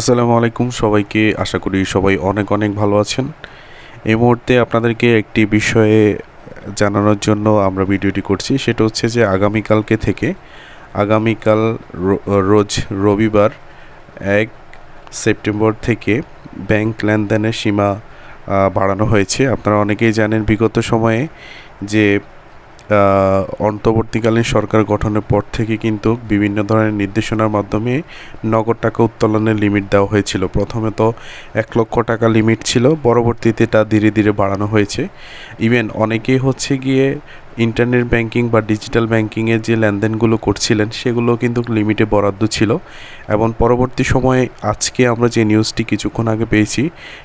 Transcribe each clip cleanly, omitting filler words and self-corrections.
আসসালামু আলাইকুম সবাইকে। আশা করি সবাই অনেক অনেক ভালো আছেন। এই মুহূর্তে আপনাদেরকে একটি বিষয়ে জানানোর জন্য আমরা ভিডিওটি করছি। সেটা হচ্ছে যে আগামীকালকে থেকে আগামীকাল রোজ রবিবার 1 সেপ্টেম্বর থেকে ব্যাংক লেনদেনের সীমা বাড়ানো হয়েছে। আপনারা অনেকেই জানেন বিগত সময়ে যে অন্তর্বর্তীকালীন সরকার গঠনের পর থেকে কিন্তু বিভিন্ন ধরনের নির্দেশনার মাধ্যমে নগদ টাকা উত্তোলনের লিমিট দেওয়া হয়েছিল। প্রথমে তো 1 লক্ষ টাকা লিমিট ছিল, পরবর্তীতে তা ধীরে ধীরে বাড়ানো হয়েছে। ইভেন অনেকেই হচ্ছে গিয়ে ইন্টারনেট ব্যাংকিং বা ডিজিটাল ব্যাংকিংয়ের যে লেনদেনগুলো করছিলেন সেগুলো কিন্তু লিমিটে বরাদ্দ ছিল। এবং পরবর্তী সময়ে আজকে আমরা যে নিউজটি কিছুক্ষণ আগে পেয়েছি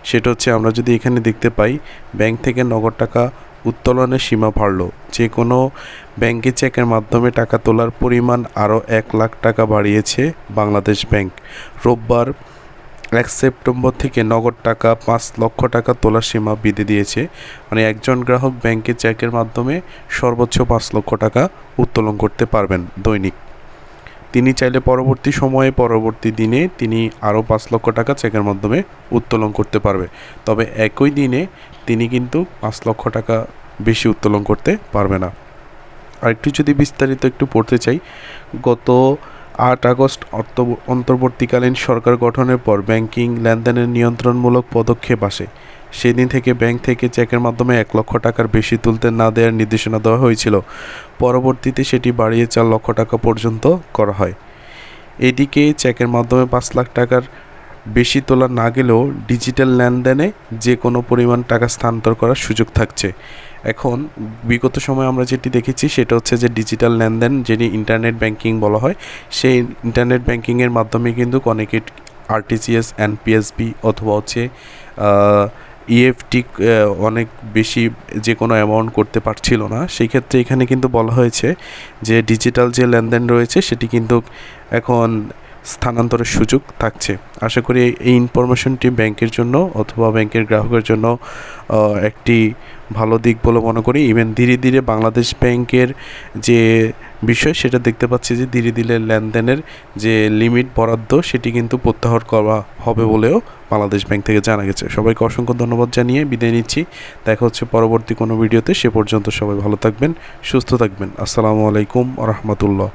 সেটা হচ্ছে, আমরা যদি এখানে দেখতে পাই ব্যাংক থেকে নগদ টাকা উত্তোলনের সীমা বাড়ল। যে কোনো ব্যাংকে চেকের মাধ্যমে টাকা তোলার পরিমাণ আরও 1 লাখ টাকা বাড়িয়েছে বাংলাদেশ ব্যাংক। রোববার 1 সেপ্টেম্বর থেকে নগদ টাকা 5 লক্ষ টাকা তোলার সীমা বেঁধে দিয়েছে। মানে একজন গ্রাহক ব্যাংকে চেকের মাধ্যমে সর্বোচ্চ 5 লক্ষ টাকা উত্তোলন করতে পারবেন দৈনিক। তিনি চাইলে পরবর্তী দিনে তিনি আরও 5 লক্ষ টাকা চেকের মাধ্যমে উত্তোলন করতে পারবে। তবে একই দিনে তিনি কিন্তু 5 লক্ষ টাকা বেশি উত্তোলন করতে পারবে না। আরেকটু যদি বিস্তারিত একটু পড়তে চাই, গত 8 আগস্ট অন্তর্বর্তীকালীন সরকার গঠনের পর ব্যাংকিং লেনদেনের নিয়ন্ত্রণমূলক পদক্ষেপ আসে। সেদিন থেকে ব্যাংক থেকে চেকের মাধ্যমে 1 লক্ষ টাকার বেশি তুলতে না দেওয়ার নির্দেশনা দেওয়া হয়েছিল। পরবর্তীতে সেটি বাড়িয়ে 4 লক্ষ টাকা পর্যন্ত করা হয়। এদিকে চেকের মাধ্যমে 5 লাখ টাকার বেশি তোলা না গেলেও ডিজিটাল লেনদেনে যে কোনো পরিমাণ টাকা স্থানান্তর করার সুযোগ থাকছে। এখন বিগত সময় আমরা যেটি দেখেছি সেটা হচ্ছে যে ডিজিটাল লেনদেন, যেটি ইন্টারনেট ব্যাংকিং বলা হয়, সেই ইন্টারনেট ব্যাংকিংয়ের মাধ্যমে কিন্তু অনেকে আরটিজিএস, এনপিএসবি অথবা হচ্ছে ইএফটি অনেক বেশি যে কোনো অ্যামাউন্ট করতে পারছিল না। সেই ক্ষেত্রে এখানে কিন্তু বলা হয়েছে যে ডিজিটাল যে লেনদেন রয়েছে সেটি কিন্তু এখন স্থানান্তরের সুযোগ থাকছে। আশা করি এই ইনফরমেশনটি ব্যাংকের জন্য অথবা ব্যাংকের গ্রাহকের জন্য একটি ভালো দিক বলে মনে করি। ইভেন ধীরে ধীরে বাংলাদেশ ব্যাংকের যে বিষয় সেটা দেখতে পাচ্ছি যে ধীরে ধীরে লেনদেনের যে লিমিট বরাদ্দ সেটি কিন্তু প্রত্যাহার করা হবে বলেও বাংলাদেশ ব্যাংক থেকে জানা গেছে। সবাইকে অসংখ্য ধন্যবাদ জানিয়ে বিদায় নিচ্ছি। দেখা হচ্ছে পরবর্তী কোনো ভিডিওতে। সে পর্যন্ত সবাই ভালো থাকবেন, সুস্থ থাকবেন। আসসালামু আলাইকুম ওয়া রাহমাতুল্লাহ।